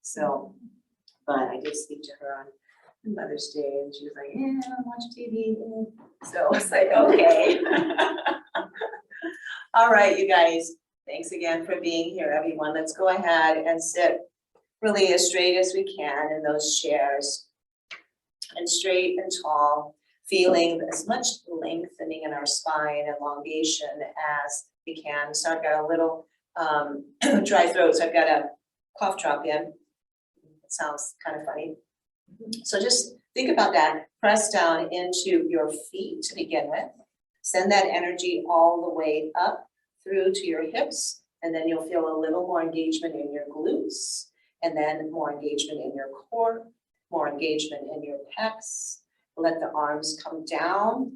So, but I did speak to her on Mother's Day and she was like, yeah, I don't watch TV. So it's like, okay. All right, you guys, thanks again for being here, everyone. Let's go ahead and sit really as straight as we can in those chairs. And straight and tall, feeling as much lengthening in our spine, elongation as we can. So I've got a little dry throat, so I've got a cough drop in. It sounds kind of funny. So just think about that. Press down into your feet to begin with. Send that energy all the way up through to your hips, and then you'll feel a little more engagement in your glutes, and then more engagement in your core, more engagement in your pecs. Let the arms come down,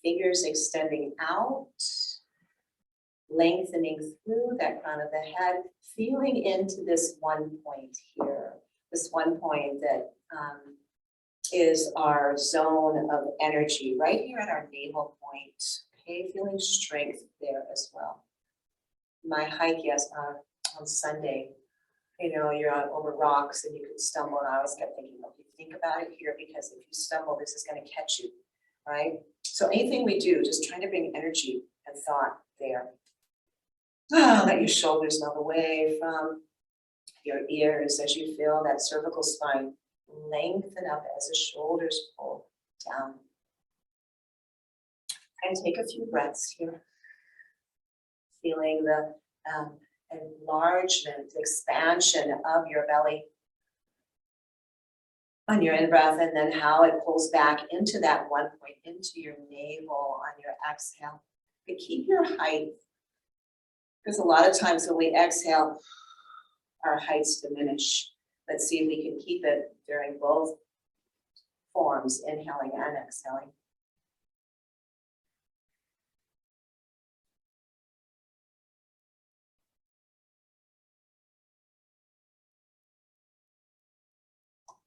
fingers extending out, lengthening through that crown of the head, feeling into this one point here, this one point that is our zone of energy, right here at our navel point. Okay, feeling strength there as well. My hike, yes, on Sunday, you know, you're on over rocks and you could stumble, and I always kept thinking, okay, think about it here, because if you stumble, this is going to catch you, right? So anything we do, just trying to bring energy and thought there. Let your shoulders melt away from your ears as you feel that cervical spine lengthen up as the shoulders pull down. And take a few breaths here, feeling the enlargement, expansion of your belly on your in-breath, and then how it pulls back into that one point, into your navel on your exhale. But keep your height, because a lot of times when we exhale, our heights diminish. Let's see if we can keep it during both forms, inhaling and exhaling.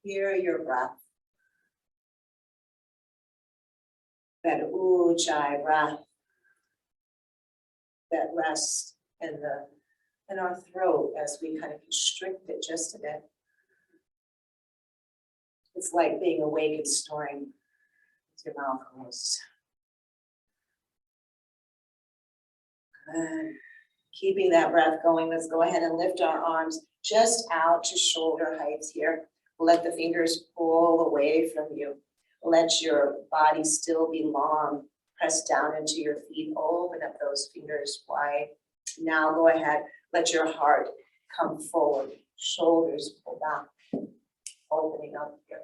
Hear your breath. That ujjayi breath that rests in our throat as we kind of constrict it just a bit. It's like being awake and snoring with your mouth closed. Good. Keeping that breath going, let's go ahead and lift our arms just out to shoulder heights here. Let the fingers pull away from you. Let your body still be long. Press down into your feet. Open up those fingers wide. Now go ahead. Let your heart come forward. Shoulders pull back. Opening up here.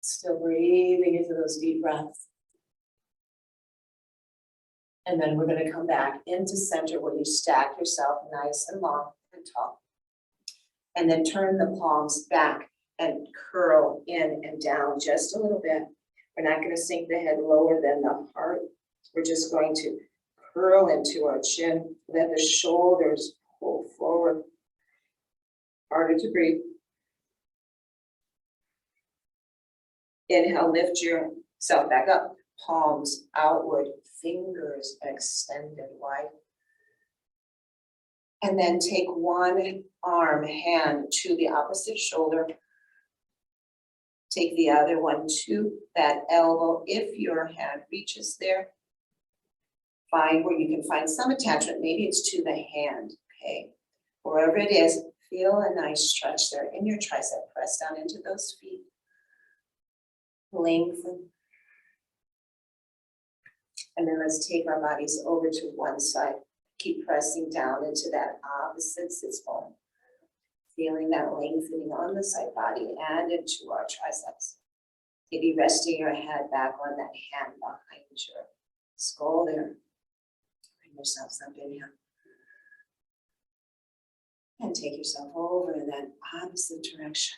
Still breathing into those deep breaths. And then we're going to come back into center where you stack yourself nice and long and tall. And then turn the palms back and curl in and down just a little bit. We're not going to sink the head lower than the heart. We're just going to curl into our chin. Let the shoulders pull forward. Harder to breathe. Inhale, lift yourself back up. Palms outward, fingers extended wide. And then take one arm, hand to the opposite shoulder. Take the other one to that elbow. If your hand reaches there, find where you can find some attachment. Maybe it's to the hand, okay? Wherever it is, feel a nice stretch there in your tricep. Press down into those feet. Lengthen. And then let's take our bodies over to one side. Keep pressing down into that opposite sits bone. Feeling that lengthening on the side body and into our triceps. Maybe resting your head back on that hand behind your skull there. Bring yourself up, inhale. And take yourself over in that opposite direction.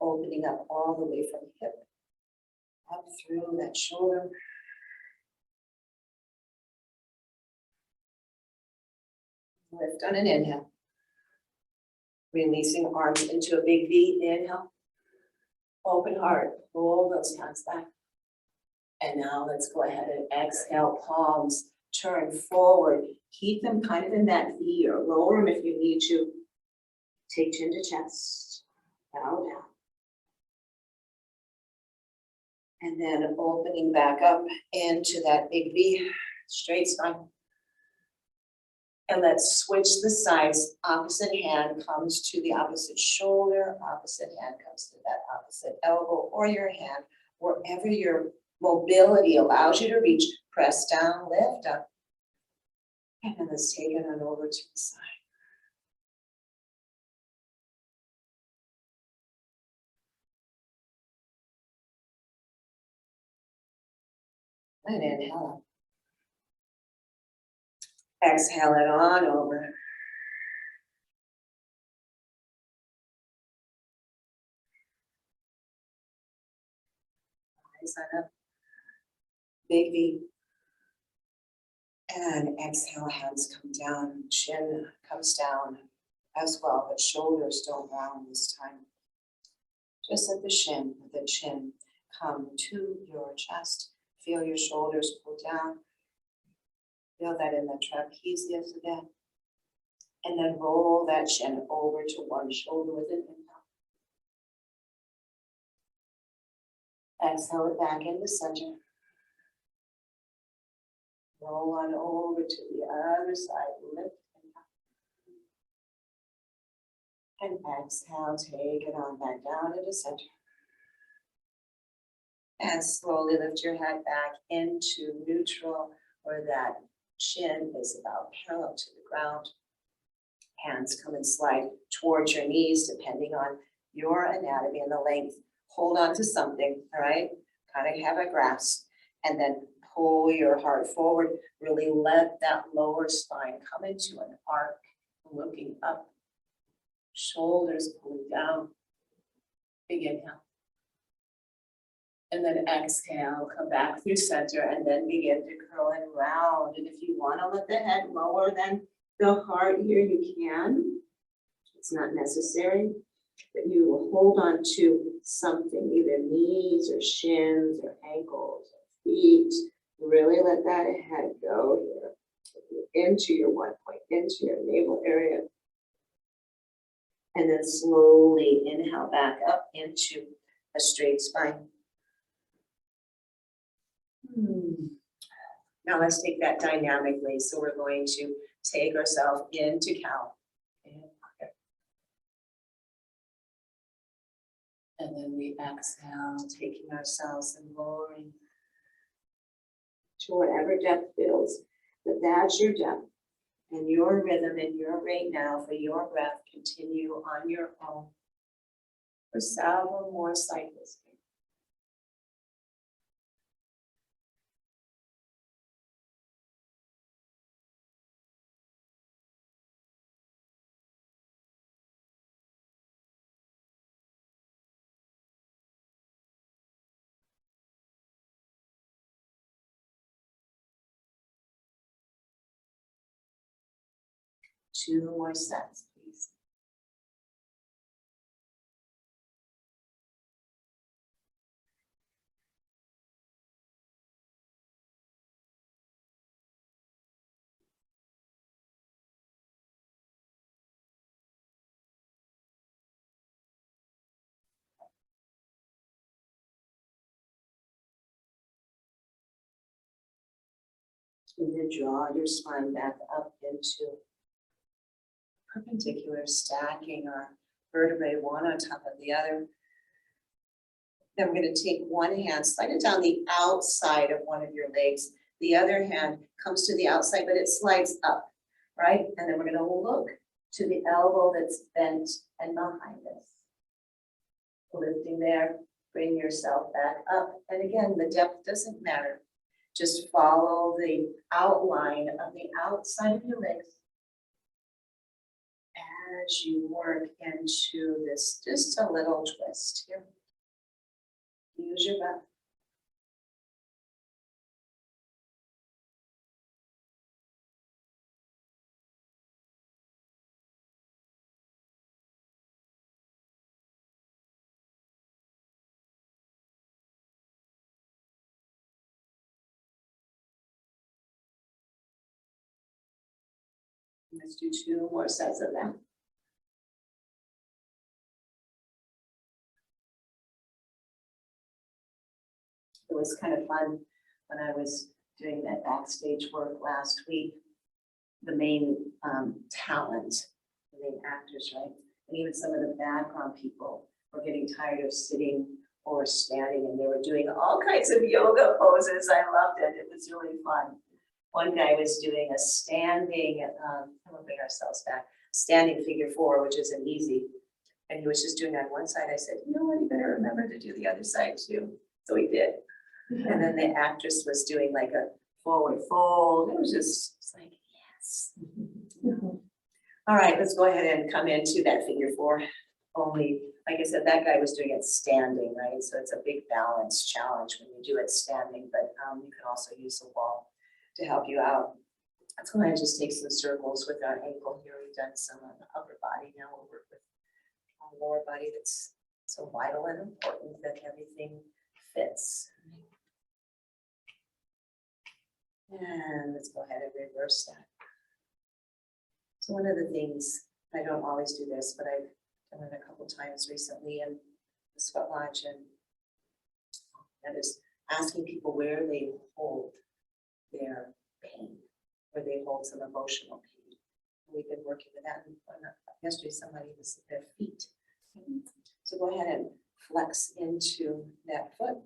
Opening up all the way from hip, up through that shoulder. Lift on an inhale. Releasing arms into a big V, inhale. Open heart, pull those hands back. And now let's go ahead and exhale, palms turn forward. Keep them kind of in that V or lower them if you need to. Take chin to chest, bow down. And then opening back up into that big V, straight spine. And let's switch the sides. Opposite hand comes to the opposite shoulder, opposite hand comes to that opposite elbow or your hand, wherever your mobility allows you to reach. Press down, lift up. And then let's take it on over to the side. And inhale. Exhale it on over. Eyes on up. Big V. And exhale, hands come down, chin comes down as well, but shoulders don't round this time. Just let the chin come to your chest. Feel your shoulders pull down. Feel that in the trapezius again. And then roll that chin over to one shoulder with an inhale. Exhale it back into center. Roll on over to the other side. Lift and exhale, take it on back down into center. And slowly lift your head back into neutral, where that chin is about parallel to the ground. Hands come and slide towards your knees, depending on your anatomy and the length. Hold on to something, all right? Kind of have a grasp, and then pull your heart forward. Really let that lower spine come into an arc, looking up. Shoulders pulling down. Big inhale. And then exhale, come back through center, and then begin to curl and round. And if you want to let the head lower than the heart here, you can. It's not necessary, but you will hold on to something, either knees or shins or ankles or feet. Really let that head go here, into your 1 point, into your navel area. And then slowly inhale back up into a straight spine. Now let's take that dynamically. So we're going to take ourselves into cow. And then we exhale, taking ourselves and lowering to whatever depth feels. But that's your depth and your rhythm and your rate now for your breath. Continue on your own for several more cycles. Two more sets, please. And then draw your spine back up into perpendicular, stacking our vertebrae one on top of the other. Then we're going to take one hand, slide it down the outside of one of your legs. The other hand comes to the outside, but it slides up, right? And then we're going to look to the elbow that's bent and behind us. Lifting there, bring yourself back up. And again, the depth doesn't matter. Just follow the outline of the outside of your legs as you work into this, just a little twist here. Use your breath. Let's do 2 more sets of that. It was kind of fun when I was doing that backstage work last week. The main talent, the main actors, right? And even some of the background people were getting tired of sitting or standing, and they were doing all kinds of yoga poses. I loved it. It was really fun. One guy was doing a standing, we'll bring ourselves back, standing figure 4, which isn't easy. And he was just doing it on one side. I said, you know what, you better remember to do the other side too. So he did. And then the actress was doing like a forward fold. It was just it's like, yes. All right, let's go ahead and come into that figure 4. Only, like I said, that guy was doing it standing, right? So it's a big balance challenge when you do it standing, but you can also use the wall to help you out. Let's go ahead and just take some circles with our ankle here. We've done some on the upper body. Now we'll work with our lower body. That's so vital and important that everything fits. And let's go ahead and reverse that. So one of the things, I don't always do this, but I've done it a couple times recently in the Sweat Lodge, and that is asking people where they hold their pain, where they hold some emotional pain. We've been working with that. And yesterday, somebody was at their feet. So go ahead and flex into that foot.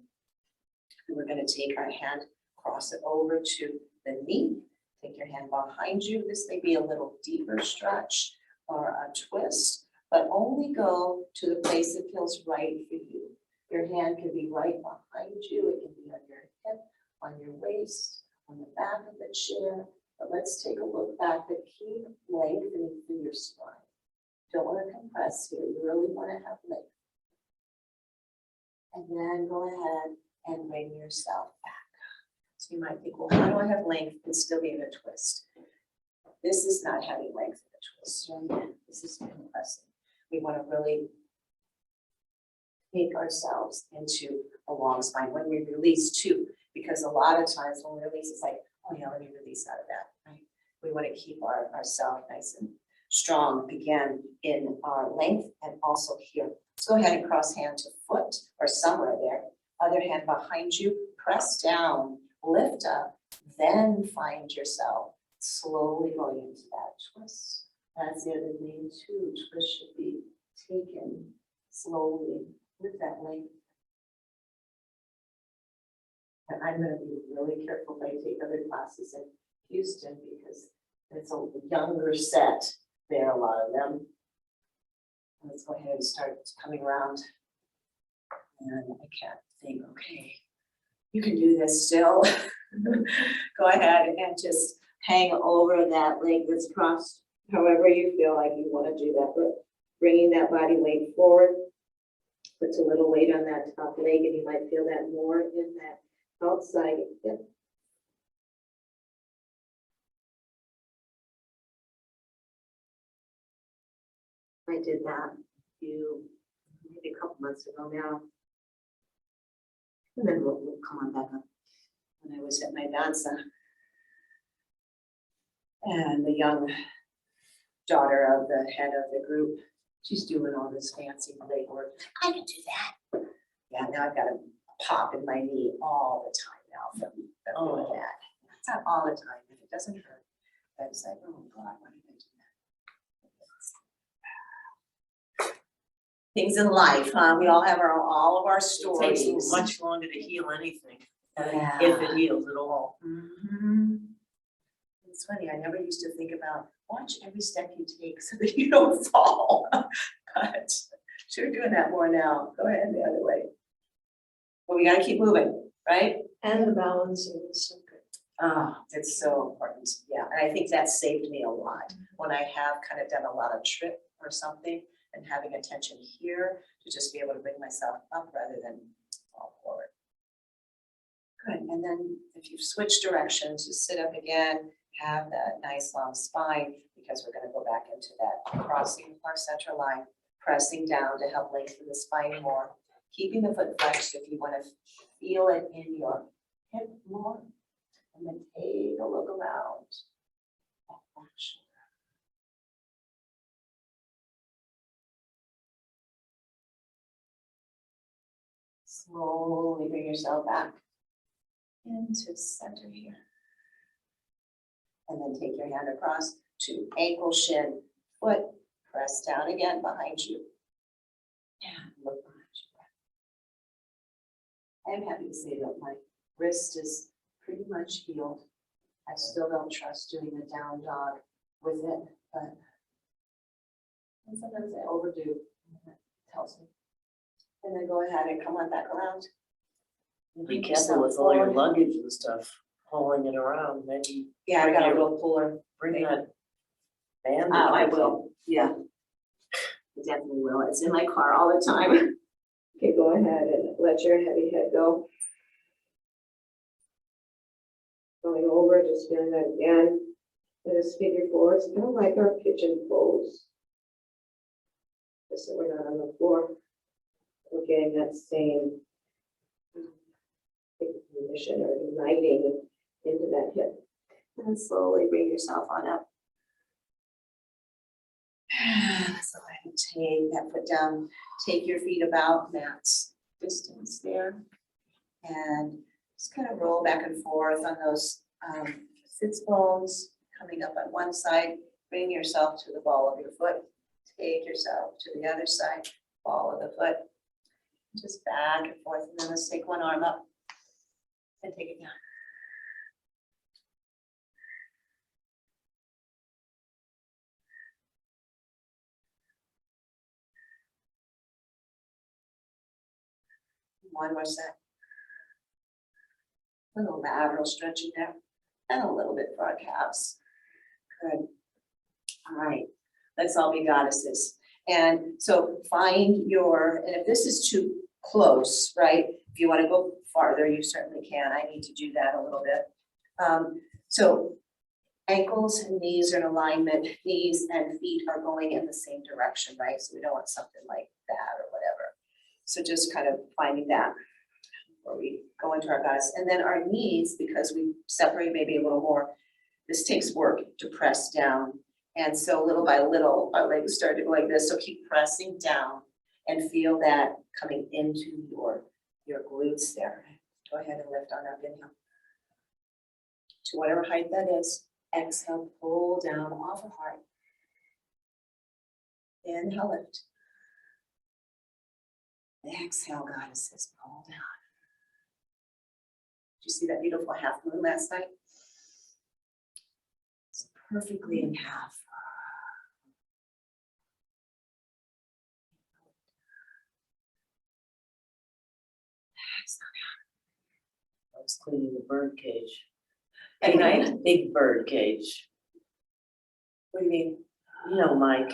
And we're going to take our hand, cross it over to the knee. Take your hand behind you. This may be a little deeper stretch or a twist, but only go to the place that feels right for you. Your hand can be right behind you. It can be on your hip, on your waist, on the back of the chair. But let's take a look back, but keep lengthening through your spine. Don't want to compress here. You really want to have length. And then go ahead and bring yourself back. So you might think, well, how do I have length and still be in a twist? This is not having length in a twist, right? This is compressing. We want to really take ourselves into a long spine when we release too, because a lot of times when we release, it's like, oh yeah, let me release out of that, right? We want to keep ourselves nice and strong again in our length and also here. Let's go ahead and cross hand to foot or somewhere there. Other hand behind you, press down, lift up, then find yourself slowly going into that twist. That's the other thing too. Twist should be taken slowly with that length. And I'm going to be really careful if I take other classes in Houston because it's a younger set there, a lot of them. Let's go ahead and start coming around. And I can't think, okay, you can do this still. Go ahead and just hang over that leg that's crossed, however you feel like you want to do that. But bringing that body weight forward puts a little weight on that top leg, and you might feel that more in that outside hip. I did that maybe a couple months ago now. And then we'll come on back up. When I was at my danza, and the young daughter of the head of the group, she's doing all this fancy leg work. I can do that. Yeah, now I've got a pop in my knee all the time now from doing that. It's not all the time, if it doesn't hurt. But it's like, oh God, why did I do that? Things in life, huh? We all have all of our stories. It takes much longer to heal anything, Yeah. if it heals at all. Mm-hmm. It's funny, I never used to think about, watch every step you take so that you don't fall. But sure doing that more now. Go ahead the other way. But we gotta keep moving, right? And the balancing is so good. Oh, it's so important. Yeah, and I think that saved me a lot when I have kind of done a lot of trip or something and having attention here to just be able to bring myself up rather than fall forward. Good, and then if you've switched directions, just sit up again, have that nice long spine, because we're gonna go back into that crossing our central line, pressing down to help lengthen the spine more, keeping the foot flexed if you wanna feel it in your hip more, and then take a look around. That back shoulder. Slowly bring yourself back into center here. And then take your hand across to ankle, shin, foot, press down again behind you. And look behind you. I am happy to say that my wrist is pretty much healed. I still don't trust doing the down dog with it, but sometimes I overdo, and that tells me. And then go ahead and come on back around. Be careful with all your luggage and stuff, hauling it around, maybe Yeah, I got a little puller. bring that band. I will, yeah. I definitely will. It's in my car all the time. Okay, go ahead and let your heavy head go. Going over, just doing that again. And just figure forward. It's kind of like our pigeon pose. Just so we're not on the floor. We're getting that same ignition or igniting into that hip. And slowly bring yourself on up. So I can take that foot down, take your feet about mat's distance there. And just kind of roll back and forth on those sits bones, coming up on one side, bring yourself to the ball of your foot, take yourself to the other side, ball of the foot, just back and forth. And then let's take one arm up and take it down. One more set. A little lateral stretching there, and a little bit for our calves. Good. All right, let's all be goddesses. And so find your, and if this is too close, right? If you want to go farther, you certainly can. I need to do that a little bit. So ankles and knees are in alignment. Knees and feet are going in the same direction, right? So we don't want something like that or whatever. So just kind of finding that before we go into our goddess. And then our knees, because we separate maybe a little more, this takes work to press down. And so little by little, our legs start to go like this. So keep pressing down and feel that coming into your glutes there. Go ahead and lift on up, inhale. To whatever height that is. Exhale, pull down off of heart. Inhale, lift. Exhale, goddesses, pull down. Did you see that beautiful half moon last night? It's perfectly in half. I was cleaning the bird cage. At night? Big bird cage. What do you mean? You know, Mike,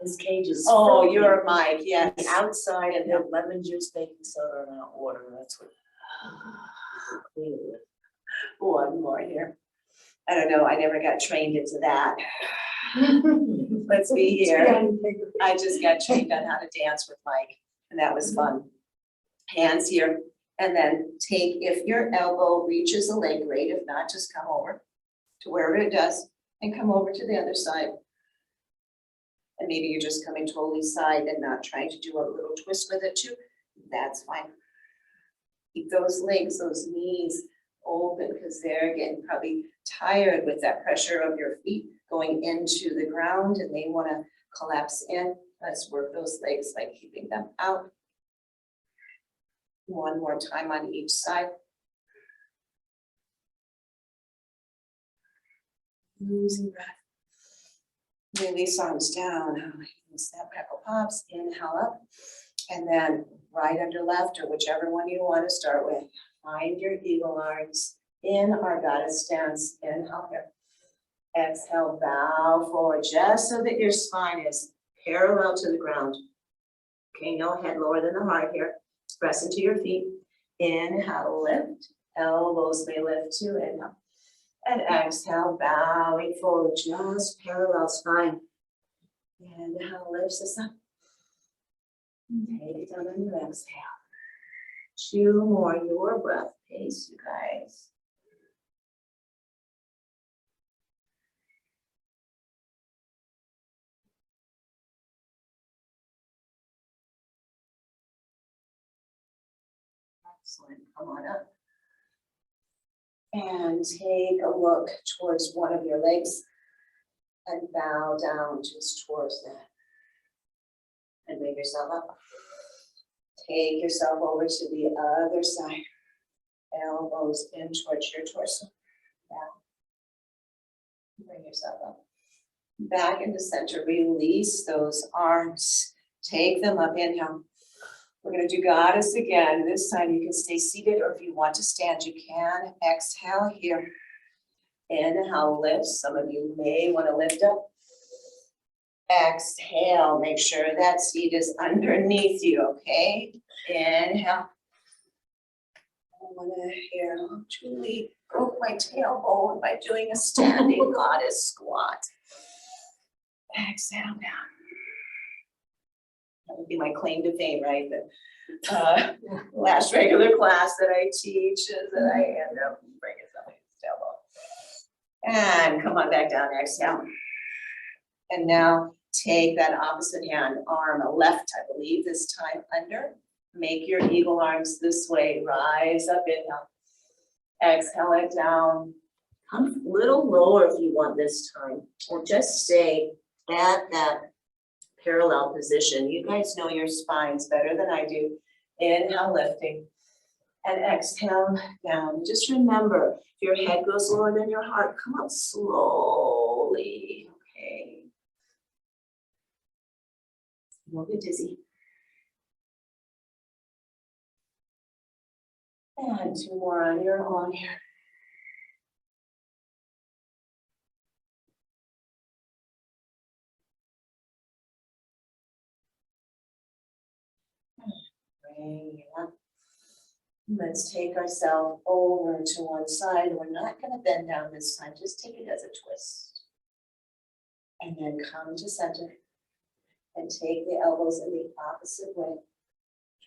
his cage is. Oh, filthy. you're Mike, yes. The outside and the lemon juice, baking soda, and hot water, that's what. Clean it with. One more here. I don't know, I never got trained into that. Let's be here. I just got trained on how to dance with Mike, and that was fun. Hands here, and then take, if your elbow reaches a leg, great. If not, just come over to wherever it does and come over to the other side. And maybe you're just coming totally side and not trying to do a little twist with it too. That's fine. Keep those legs, those knees open, because they're getting probably tired with that pressure of your feet going into the ground and they want to collapse in. Let's work those legs by keeping them out. One more time on each side. Losing breath. Release arms down. Snap, crackle, pops. Inhale up. And then right under left, or whichever one you want to start with. Find your eagle arms in our goddess stance. Inhale here. Exhale, bow forward just so that your spine is parallel to the ground. Okay, no head lower than the heart here. Press into your feet. Inhale, lift. Elbows may lift too. Inhale. And exhale, bowing forward, just parallel spine. Inhale, lifts us up. Take it down on your exhale. 2 more, your breath pace, you guys. Excellent, come on up. And take a look towards one of your legs and bow down just towards that. And bring yourself up. Take yourself over to the other side. Elbows in towards your torso. Down. Bring yourself up. Back into center. Release those arms. Take them up. Inhale. We're going to do goddess again. This time you can stay seated, or if you want to stand, you can. Exhale here. Inhale, lift. Some of you may want to lift up. Exhale, make sure that seat is underneath you, okay? Inhale. I want to here, truly broke my tailbone by doing a standing goddess squat. Exhale down. That would be my claim to fame, right? The last regular class that I teach is that I end up breaking somebody's tailbone. And come on back down, exhale. And now take that opposite hand, arm left, I believe, this time under. Make your eagle arms this way, rise up, inhale. Exhale it down. Come a little lower if you want this time, or just stay at that Parallel position. You guys know your spines better than I do. Inhale, lifting. And exhale down. Just remember, if your head goes lower than your heart, come up slowly, okay? Don't get dizzy. And two more on your own here. Bring it up. Let's take ourselves over to one side. We're not going to bend down this time. Just take it as a twist. And then come to center. And take the elbows in the opposite way.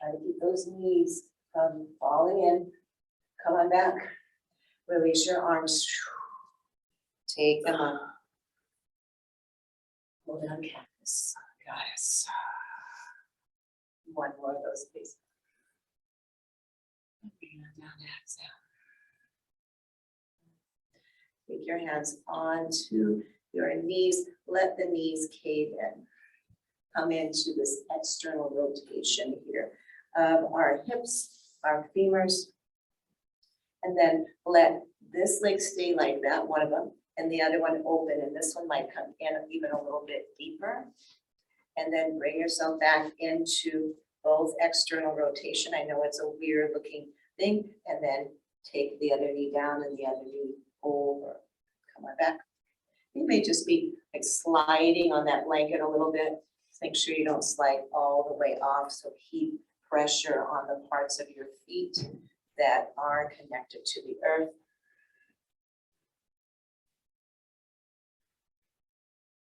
Try to keep those knees from falling in. Come on back. Release your arms. Take them up. Hold on, cactus. Goddess. One more of those, please. Bring them down, exhale. Take your hands onto your knees. Let the knees cave in. Come into this external rotation here of our hips, our femurs. And then let this leg stay like that, one of them, and the other one open. And this one might come in even a little bit deeper. And then bring yourself back into both external rotation. I know it's a weird looking thing. And then take the other knee down and the other knee over. Come on back. You may just be like sliding on that blanket a little bit. Just make sure you don't slide all the way off. So keep pressure on the parts of your feet that are connected to the earth.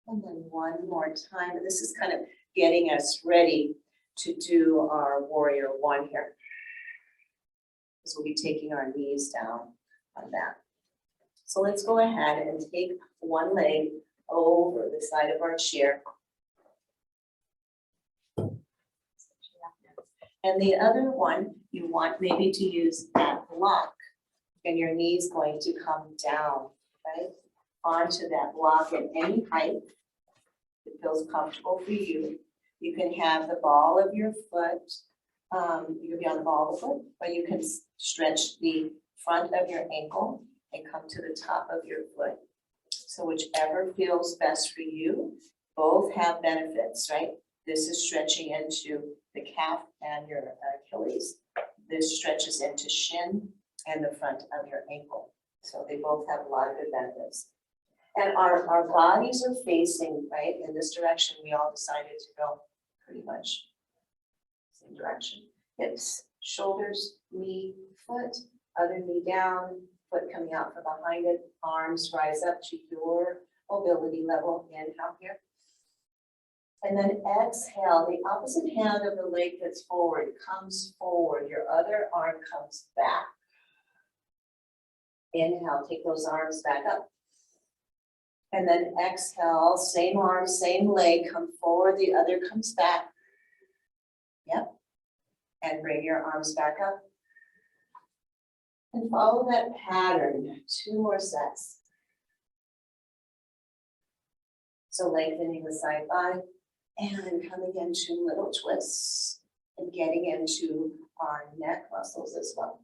And then one more time. And this is kind of getting us ready to do our warrior one here. So we'll be taking our knees down on that. So let's go ahead and take one leg over the side of our chair. And the other one, you want maybe to use that block. And your knee's going to come down, right? Onto that block at any height. It feels comfortable for you. You can have the ball of your foot. You can be on the ball of the foot, or you can stretch the front of your ankle and come to the top of your foot. So whichever feels best for you, both have benefits, right? This is stretching into the calf and your Achilles. This stretches into shin and the front of your ankle. So they both have a lot of good benefits. And our bodies are facing, right, in this direction. We all decided to go pretty much same direction. Hips, shoulders, knee, foot, other knee down, foot coming out from behind it, arms rise up to your mobility level. Inhale here. And then exhale, the opposite hand of the leg that's forward comes forward. Your other arm comes back. Inhale, take those arms back up. And then exhale, same arm, same leg, come forward, the other comes back. Yep. And bring your arms back up. And follow that pattern, 2 more sets. So lengthening the side thigh and coming into little twists and getting into our neck muscles as well.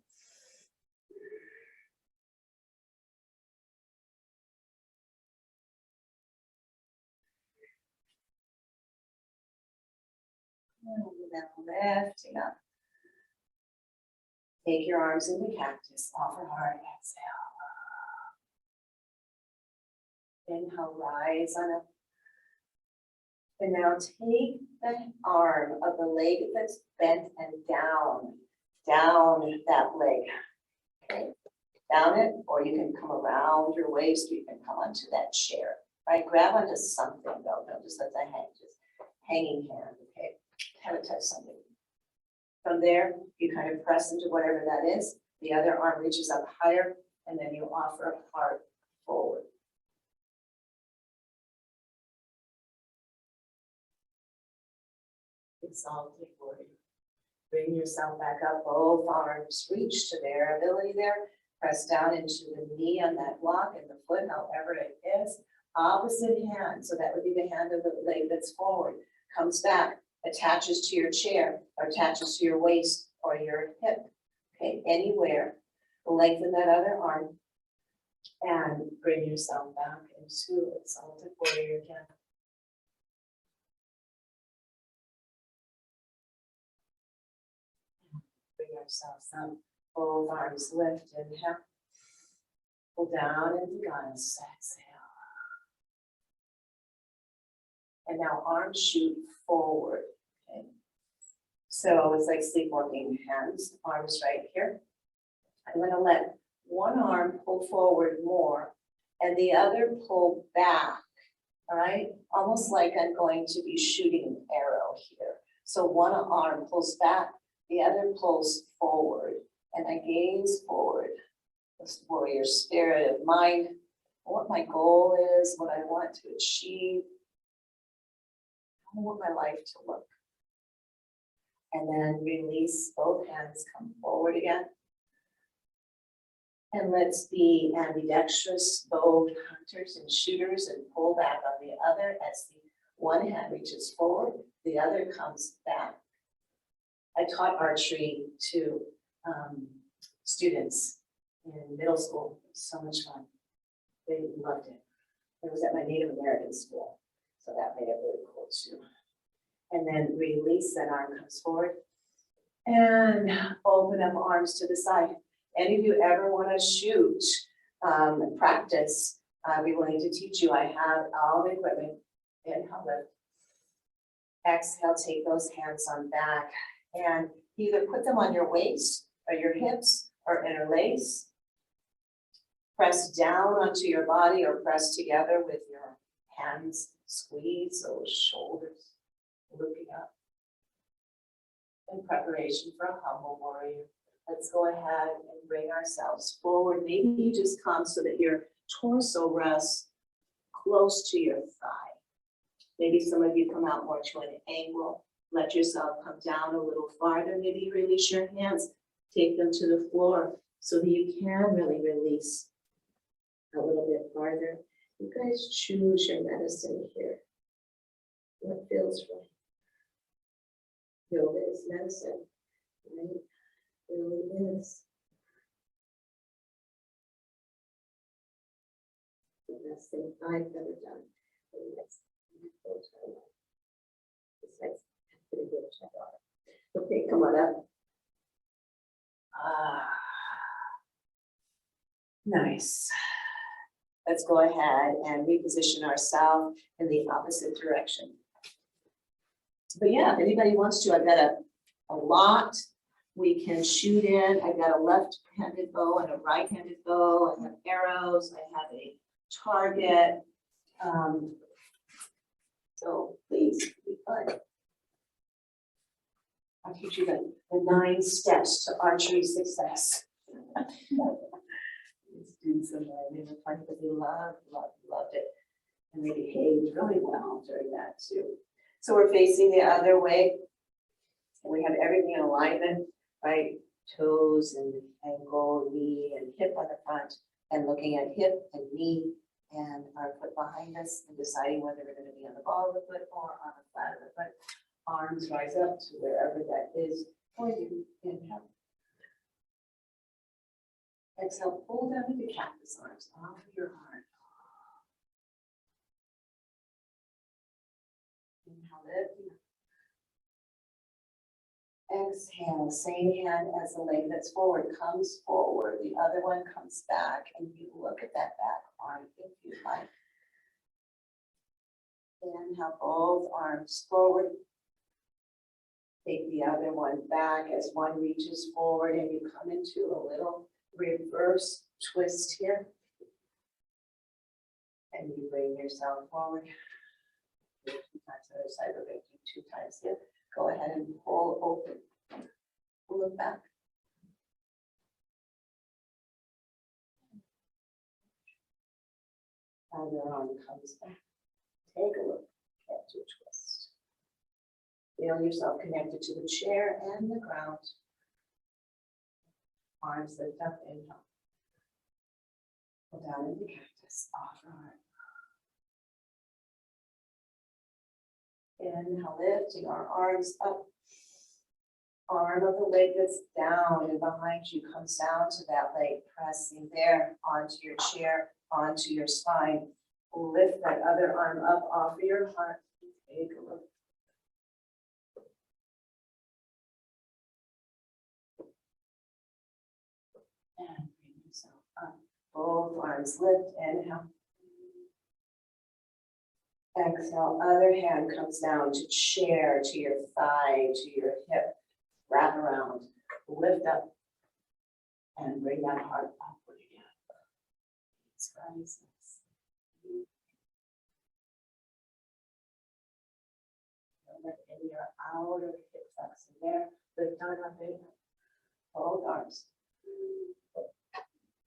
And now lifting up. Take your arms into cactus, offer heart, exhale. Inhale, rise on up. And now take the arm of the leg that's bent and down that leg. Okay, down it, or you can come around your waist, or you can come onto that chair. Right, grab onto something though, don't just let that hang, just hanging hand, okay? Have it touch something. From there, you kind of press into whatever that is. The other arm reaches up higher, and then you offer heart forward. Exalted warrior. Bring yourself back up, both arms reach to their ability there. Press down into the knee on that block and the foot, however it is. Opposite hand, so that would be the hand of the leg that's forward, comes back, attaches to your chair, or attaches to your waist or your hip. Okay, anywhere. Lengthen that other arm and bring yourself back into exalted warrior again. Bring ourselves up, both arms lift, inhale. Pull down into goddess, exhale. And now arms shoot forward, okay? So it's like sleepwalking hands, arms right here. I'm gonna let one arm pull forward more and the other pull back, all right? Almost like I'm going to be shooting an arrow here. So one arm pulls back, the other pulls forward, and I gaze forward. This warrior spirit of mind, what my goal is, what I want to achieve. I want my life to look. And then release, both hands come forward again. And let's be ambidextrous, both hunters and shooters, and pull back on the other as the one hand reaches forward, the other comes back. I taught archery to students in middle school. It was so much fun. They loved it. It was at my Native American school, so that made it really cool too. And then release, that arm comes forward. And open up arms to the side. Any of you ever want to shoot, practice, I'll be willing to teach you. I have all the equipment. Inhale, lift. Exhale, take those hands on back and either put them on your waist or your hips or interlace. Press down onto your body or press together with your hands. Squeeze those shoulders, looking up. In preparation for a humble warrior, let's go ahead and bring ourselves forward. Maybe you just come so that your torso rests close to your thigh. Maybe some of you come out more to an angle. Let yourself come down a little farther. Maybe you release your hands, take them to the floor so that you can really release a little bit farther. You guys choose your medicine here. What feels right? Yoga is medicine, right? It really is. The best thing I've ever done. Okay, come on up. Nice. Let's go ahead and reposition ourselves in the opposite direction. But yeah, if anybody wants to, I've got a lot we can shoot in. I've got a left-handed bow and a right-handed bow. I have arrows. I have a target. So please be fun. I'll teach you the 9 steps to archery success. These students and they were fun because they loved it. And they behaved really well during that too. So we're facing the other way. And we have everything in alignment, right? toes and ankle, knee and hip on the front, and looking at hip and knee and our foot behind us and deciding whether we're gonna be on the ball of the foot or on the flat of the foot. Arms rise up to wherever that is for you. Inhale. Exhale, pull down into cactus arms off of your heart. Inhale, lift. Exhale, same hand as the leg that's forward comes forward, the other one comes back, and you look at that back arm if you like. Inhale, both arms forward. Take the other one back as one reaches forward, and you come into a little reverse twist here. And you bring yourself forward. 2 times the other side, we're going to do 2 times here. Go ahead and pull open. Look back. Other arm comes back. Take a look at your twist. Feel yourself connected to the chair and the ground. Arms lift up, inhale. Pull down into cactus, offer arm. Inhale, lifting our arms up. Arm of the leg that's down and behind you comes down to that leg, pressing there onto your chair, onto your spine. Lift that other arm up off of your heart. Take a look. And bring yourself up. Both arms lift, inhale. Exhale, other hand comes down to chair, to your thigh, to your hip. Wrap around, lift up, and bring that heart upward again. It's rises. In your outer hip flexor there, lift on up, inhale. Hold arms.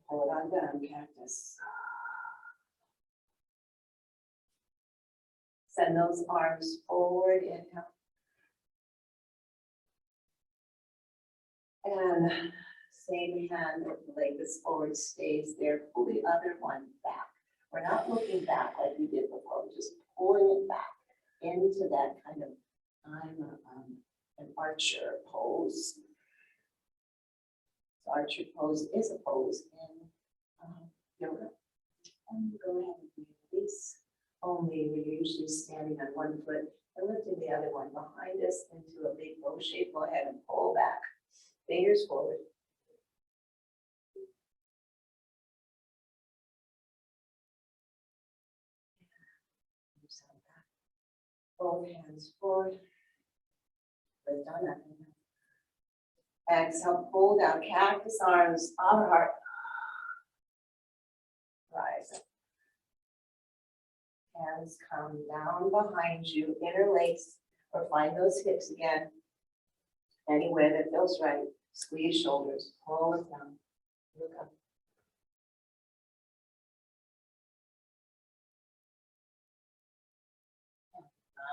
Hold on down, cactus. Send those arms forward, inhale. And same hand, with the leg that's forward stays there, pull the other one back. We're not looking back like we did before, we're just pulling it back into that kind of, I'm an archer pose. So archer pose is a pose in yoga. And go ahead and release. Only we're usually standing on one foot and lifting the other one behind us into a big bow shape. Go ahead and pull back. Fingers forward. Both hands forward. Lift on up. Exhale, pull down, cactus arms, our heart. Rise up. Hands come down behind you, interlace, or find those hips again. Anywhere that feels right. Squeeze shoulders, pull it down. Look up.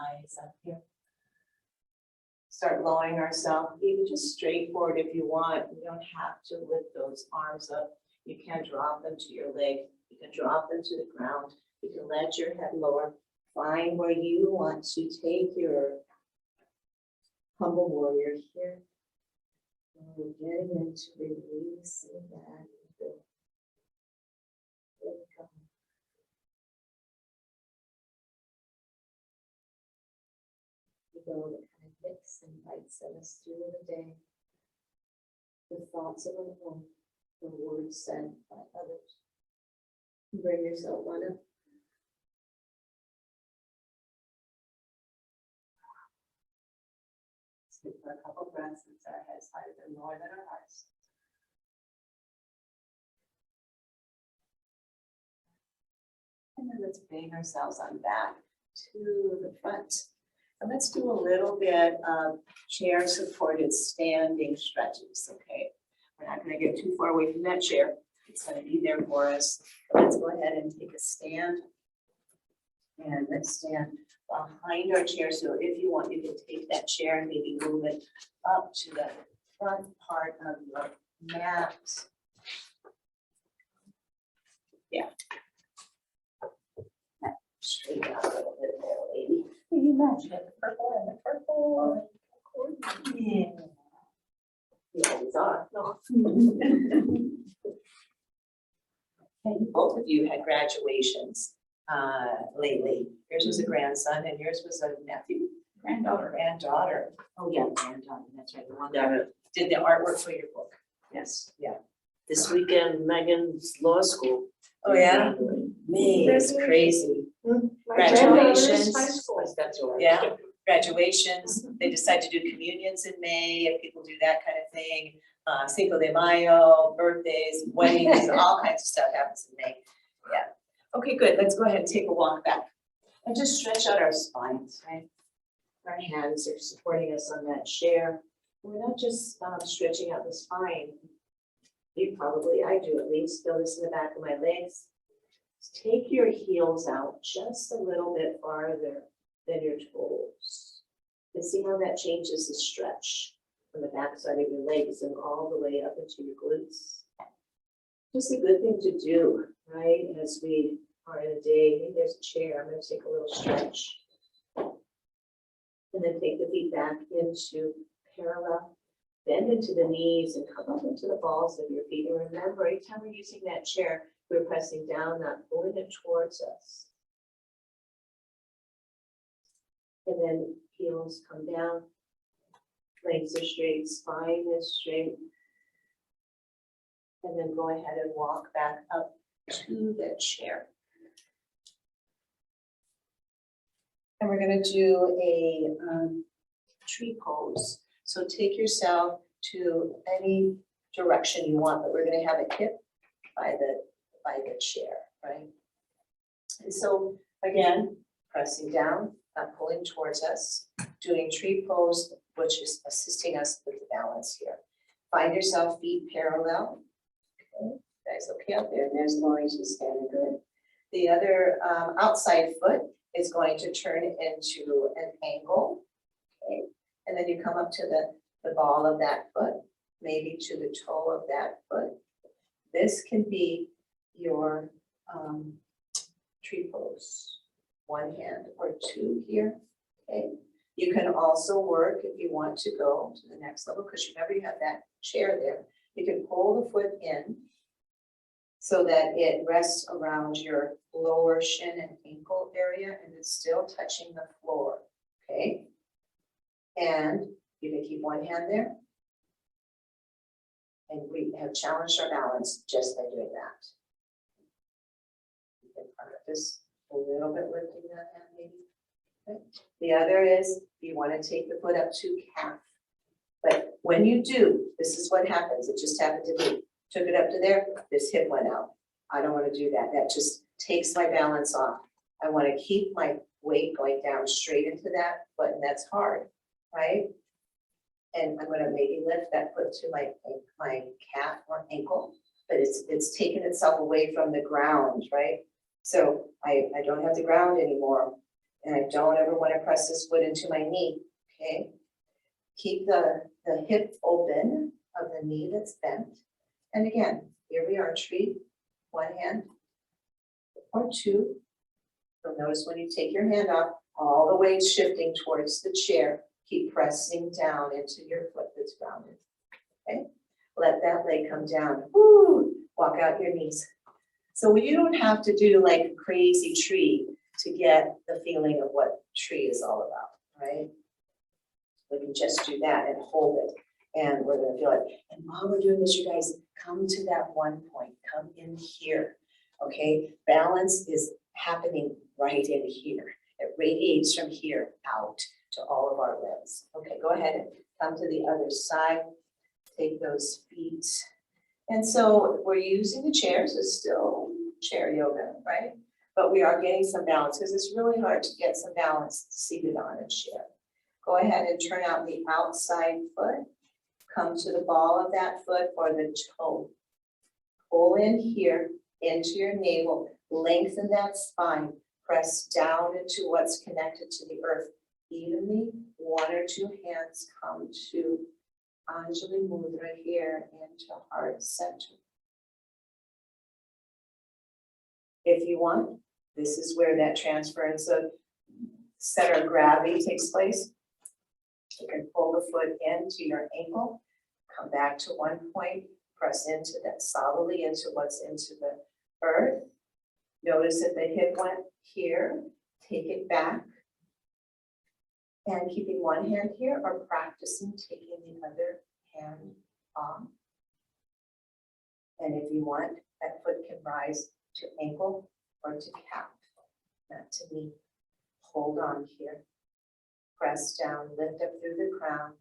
Eyes up here. Start lowering ourselves, even just straight forward if you want. You don't have to lift those arms up. You can drop them to your leg. You can drop them to the ground. You can let your head lower. Find where you want to take your humble warrior here. And we're getting into releasing that. Let go. Ego that kind of hits and bites at us through the day. The thoughts of our own, the words said by others. Bring yourself on up. Sit for a couple breaths and our heads higher than lower than our hearts. And then let's bring ourselves on back to the front. And let's do a little bit of chair supported standing stretches, okay? We're not gonna get too far away from that chair. It's gonna be there for us. So let's go ahead and take a stand. And let's stand behind our chair. So if you want, you can take that chair and maybe move it up to the front part of your mat. Yeah. Straight out a little bit there, lady. Can you imagine it, the purple and the purple? Yeah. You always are. No. And both of you had graduations lately. Yours was a grandson and yours was a nephew. Granddaughter. Oh, yeah, granddaughter, that's right, the one that did the artwork for your book. Yes. Yeah. This weekend, Megan's law school. Oh, yeah? Me, it's crazy. My granddaughter's Graduations. high school. That's all right. Yeah, graduations, they decide to do communions in May, and people do that kind of thing. Cinco de Mayo, birthdays, weddings, all kinds of stuff happens in May. Yeah. Okay, good, let's go ahead and take a walk back. And just stretch out our spines, right? Our hands are supporting us on that chair. We're not just stretching out the spine. You probably, I do at least, feel this in the back of my legs. Take your heels out just a little bit farther than your toes. And see how that changes the stretch from the back side of your legs and all the way up into your glutes. Just a good thing to do, right? As we are in a day, maybe there's a chair, I'm gonna take a little stretch. And then take the feet back into parallel, bend into the knees and come up into the balls of your feet. And remember, anytime we're using that chair, we're pressing down, not pulling it towards us. And then heels come down, legs are straight, spine is straight. And then go ahead and walk back up to the chair. And we're gonna do a tree pose. So take yourself to any direction you want, but we're gonna have it hip by the chair, right? And so again, pressing down, not pulling towards us, doing tree pose, which is assisting us with the balance here. Find yourself feet parallel. Okay, guys, okay out there. There's Lori, she's standing good. The other outside foot is going to turn into an angle. Okay, and then you come up to the ball of that foot, maybe to the toe of that foot. This can be your tree pose. One hand or two here, okay? You can also work if you want to go to the next level, because remember you have that chair there. You can pull the foot in so that it rests around your lower shin and ankle area and it's still touching the floor, okay? And you can keep one hand there. And we have challenged our balance just by doing that. You can practice a little bit lifting that hand maybe. Okay. The other is you want to take the foot up to calf. But when you do, this is what happens. It just happened to me. Took it up to there, this hip went out. I don't want to do that. That just takes my balance off. I want to keep my weight going down straight into that foot, and that's hard, right? And I'm going to maybe lift that foot to my calf or ankle, but it's taken itself away from the ground, right? So I don't have the ground anymore, and I don't ever want to press this foot into my knee, okay? Keep the hip open of the knee that's bent. And again, here we are, tree, one hand or two. You'll notice when you take your hand off, all the weight shifting towards the chair. Keep pressing down into your foot that's grounded, okay? Let that leg come down. Woo! Walk out your knees. So you don't have to do like a crazy tree to get the feeling of what tree is all about, right? We can just do that and hold it. And we're gonna feel it. And while we're doing this, you guys come to that one point, come in here, okay? Balance is happening right in here. It radiates from here out to all of our limbs. Okay, go ahead and come to the other side. Take those feet. And so we're using the chairs, it's still chair yoga, right? But we are getting some balance because it's really hard to get some balance seated on a chair. Go ahead and turn out the outside foot. Come to the ball of that foot or the toe. Pull in here into your navel, lengthen that spine, press down into what's connected to the earth evenly. One or two hands come to Anjali Mudra here into heart center. If you want, this is where that transference of center of gravity takes place. You can pull the foot into your ankle, come back to one point, press into that solidly into what's into the earth. Notice that the hip went here, take it back. And keeping one hand here or practicing taking the other hand off. And if you want, that foot can rise to ankle or to calf, not to knee. Hold on here. Press down, lift up through the crown.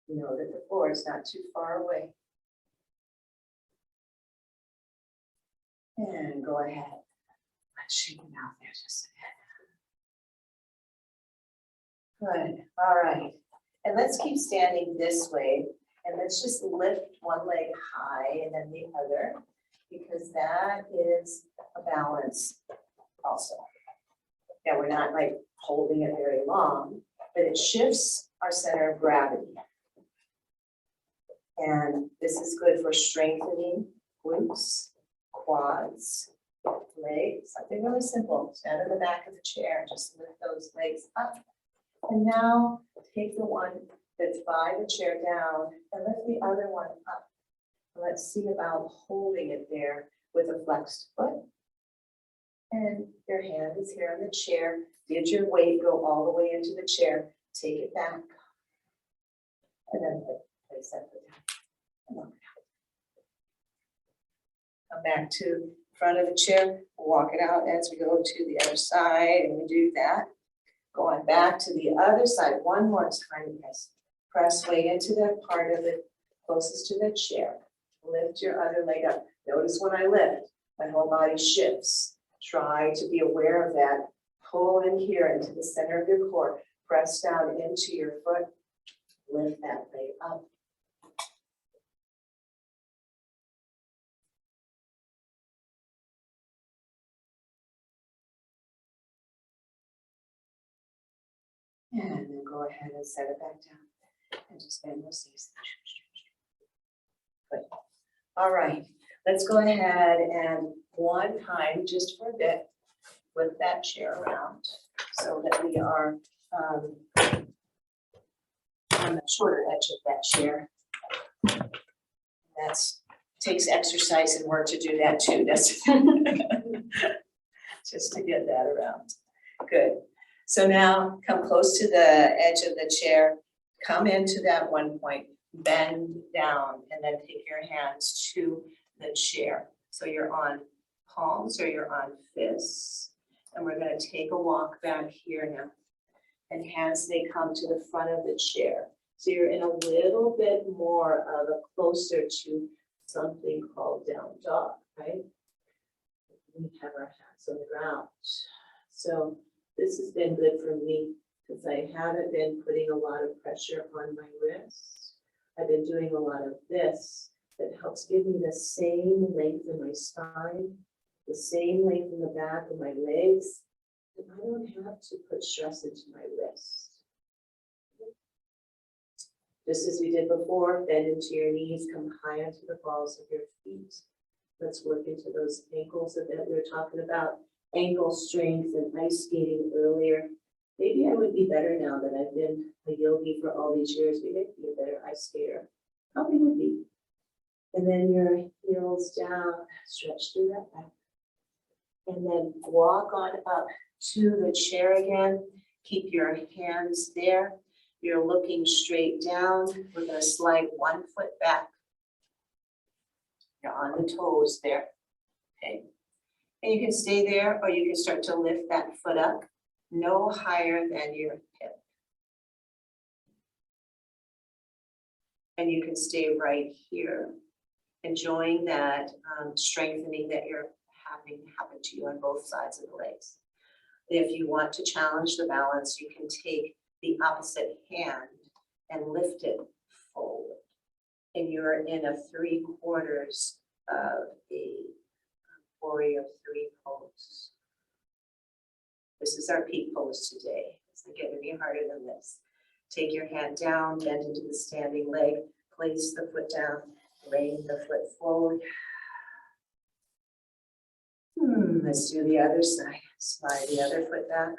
Know that the floor is not too far away. And go ahead. Let's shake them out there just a bit. Good, all right. And let's keep standing this way. And let's just lift one leg high and then the other, because that is a balance also. Yeah, we're not like holding it very long, but it shifts our center of gravity. And this is good for strengthening glutes, quads, legs, something really simple. Stand in the back of the chair, just lift those legs up. And now take the one that's by the chair down and lift the other one up. Let's see about holding it there with a flexed foot. And your hand is here on the chair. Did your weight go all the way into the chair? Take it back. And then place that foot down. Come back to front of the chair, walk it out as we go to the other side, and we do that. Going back to the other side one more time, guys. Press weight into that part of it closest to the chair. Lift your other leg up. Notice when I lift, my whole body shifts. Try to be aware of that. Pull in here into the center of your core. Press down into your foot. Lift that leg up. And then go ahead and set it back down and just bend those knees. Good. All right, let's go ahead and one time, just for a bit, flip that chair around so that we are on the shorter edge of that chair. That's takes exercise and work to do that too, doesn't it? Just to get that around. Good. So now come close to the edge of the chair, come into that one point, bend down, and then take your hands to the chair. So you're on palms or you're on fists. And we're going to take a walk back here now. And hands, they come to the front of the chair. So you're in a little bit more of a closer to something called down dog, right? We have our hands on the ground. So this has been good for me because I haven't been putting a lot of pressure on my wrists. I've been doing a lot of this that helps give me the same length in my spine, the same length in the back of my legs, and I don't have to put stress into my wrist. Just as we did before, bend into your knees, come high onto the balls of your feet. Let's work into those ankles that we were talking about. Ankle strength and ice skating earlier. Maybe I would be better now that I've been a yogi for all these years. Maybe I'd be a better ice skater. Probably would be. And then your heels down, stretch through that back. And then walk on up to the chair again. Keep your hands there. You're looking straight down. We're going to slide one foot back. You're on the toes there. Okay. And you can stay there or you can start to lift that foot up no higher than your hip. And you can stay right here, enjoying that strengthening that you're having happen to you on both sides of the legs. If you want to challenge the balance, you can take the opposite hand and lift it forward. And you're in a 3/4 of a warrior 3 pose. This is our peak pose today. It's doesn't get any harder than this. Take your hand down, bend into the standing leg, place the foot down, lay the foot forward. Let's do the other side. Slide the other foot back.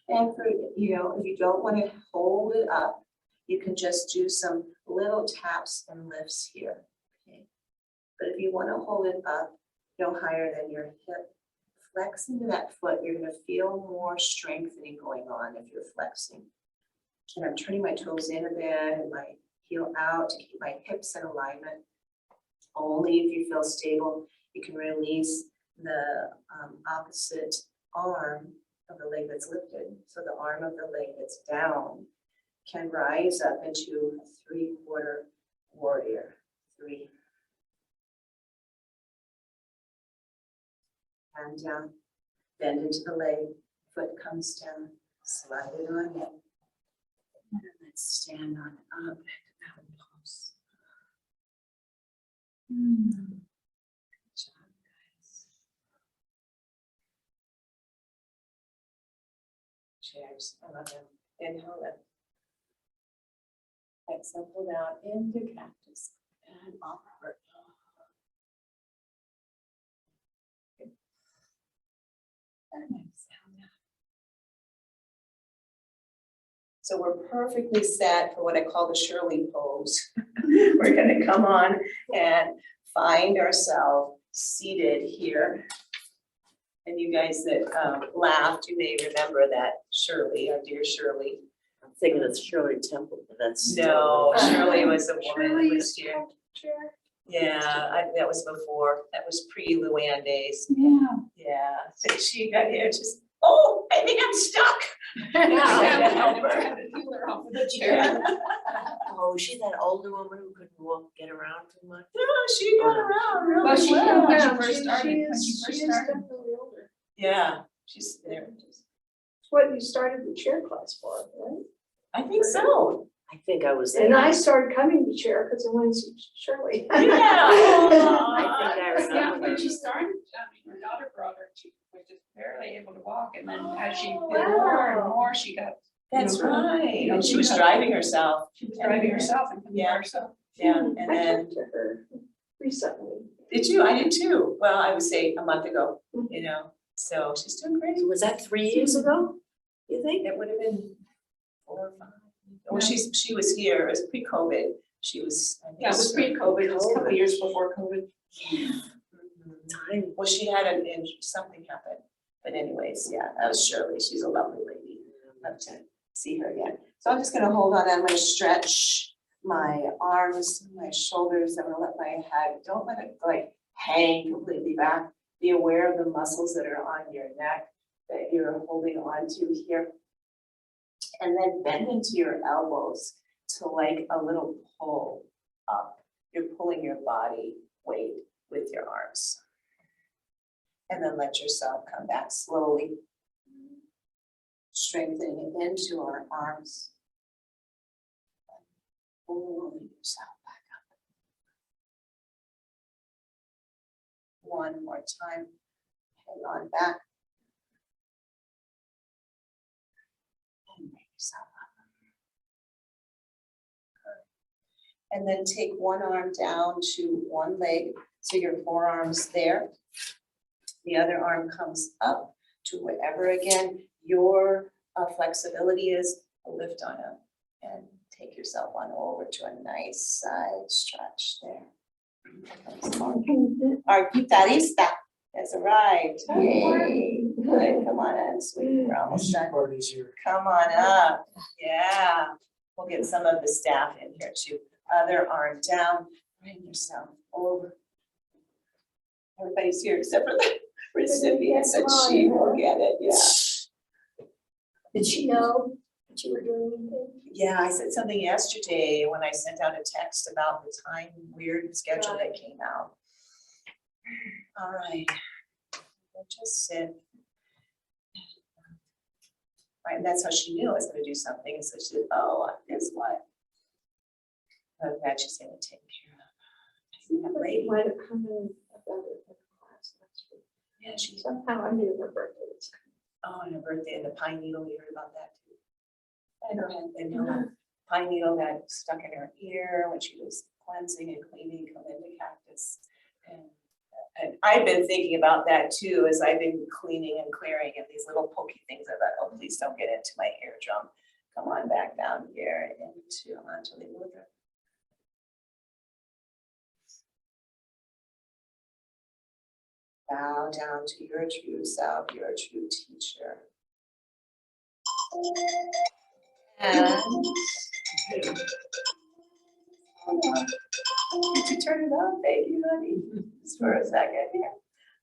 And for, if you don't want to hold it up, you can just do some little taps and lifts here. Okay. But if you want to hold it up, no higher than your hip, flex into that foot. You're going to feel more strengthening going on if you're flexing. And I'm turning my toes in a bit and my heel out to keep my hips in alignment. Only if you feel stable, you can release the opposite arm of the leg that's lifted. So the arm of the leg that's down can rise up into a 3/4 warrior. 3. Hand down, bend into the leg, foot comes down, slide it on in. And let's stand on up, out pulse. Good job, guys. Chairs, I love them. Inhale in. Exhale, pull down into cactus and upward. And exhale down. So we're perfectly set for what I call the Shirley pose. We're going to come on and find ourselves seated here. And you guys that laughed, you may remember that Shirley, our dear Shirley. I'm thinking it's Shirley Temple, but that's. No, Shirley was a woman Shirley who was is here. chair. Yeah, that was before. That was pre-Luann days. Yeah. Yeah, so she got here just, oh, I think I'm stuck. chair. Oh, is she that older woman who couldn't walk, get around too much? No, she got around really Well, she well. when she Yeah, first she started. is definitely older. Yeah, she's there. It's what you started the chair class for, right? I think so. I think I was there. And I started coming to chair because I wanted to see Shirley. Yeah. I think I Yeah, remember. when she started, her daughter brought her, she was just barely able to walk, and then as she did wow. more and more, she got, That's right. You know, And she was driving herself. she was driving herself and coming by Yeah. herself. Yeah, and I then, talked to her recently. did you? I did too. Well, I would say a month ago, so she's doing great. Was that 3 years ago, you think? It would have been 4 or 5. Well, she was here, it was pre-COVID. She was. I think, Yeah, it was pre-COVID, it was a couple of years before COVID. Mhm. Time. Well, she had something happened, but anyways, yeah, that was Shirley. She's a lovely lady. Love to see her again. So I'm just gonna hold on. I'm gonna stretch my arms, my shoulders. I'm gonna let my head, don't let it like hang completely back. Be aware of the muscles that are on your neck that you're holding on to here. And then bend into your elbows to like a little pull up. You're pulling your body weight with your arms. And then let yourself come back slowly. Strengthening into our arms. Pulling yourself back up. One more time. Hang on back. And bring yourself up. Good. And then take one arm down to one leg. So your forearm's there. The other arm comes up to whatever, again, your flexibility is. Lift on up and take yourself on over to a nice side stretch there. Our guitarista has arrived. Yay. Good, come on in, sweetie, we're almost done. Parties here. Come on up, yeah. We'll get some of the staff in here too. Other arm down, bring yourself over. Everybody's here except for the recipient, said she will get it, yeah. Did she know that you were doing anything? Yeah, I said something yesterday when I sent out a text about the time weird schedule that came out. All right, we'll just sit. Right, and that's how she knew I was gonna do something, and so she said, oh, guess what? I'm glad she's gonna take care of. I think that lady, Might have come in about it in class last week. yeah, she's, Somehow I knew her birthday was coming. oh, and her birthday and the pine needle, you heard about that too. And her had the pine needle that stuck in her ear when she was cleansing and cleaning Calinda cactus. And I've been thinking about that too, as I've been cleaning and clearing, and these little pokey things. I thought, oh, please don't get into my eardrum. Come on back down here into onto the water. Bow down to your true self, your true teacher. And did you turn it on? Thank you, honey. Just for a second here.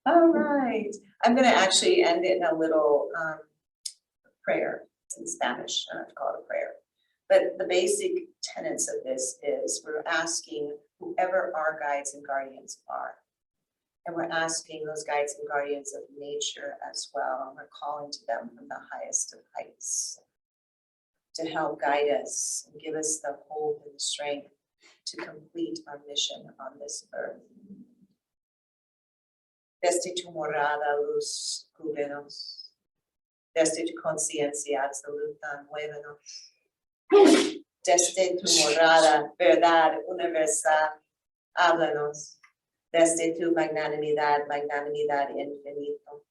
All right. I'm going to actually end it in a little prayer. It's in Spanish. I don't have to call it a prayer. But the basic tenets of this is we're asking whoever our guides and guardians are. And we're asking those guides and guardians of nature as well. And we're calling to them from the highest of heights to help guide us and give us the hope and the strength to complete our mission on this earth. Desde tu morada, luz, cúbrenos. Desde tu conciencia absoluta, muévenos. Desde tu morada, verdad universal, háblanos. Desde tu magnanimidad, magnanimidad infinito,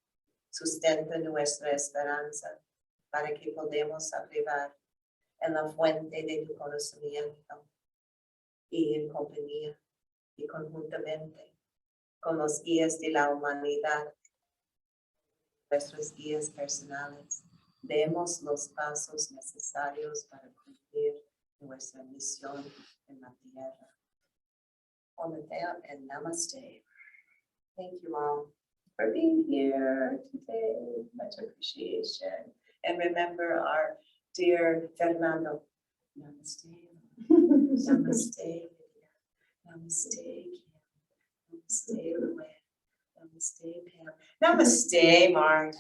sustenta nuestra esperanza para que podamos arribar en la fuente de tu conocimiento y en compañía y conjuntamente con los guías de la humanidad, nuestros guías personales, demos los pasos necesarios para cumplir nuestra misión en la tierra. Ometea and namaste. Thank you all for being here today. Much appreciation. And remember our dear Fernando. Namaste. Namaste. Namaste. Namaste, Luann. Namaste, Pam. Namaste, Mark.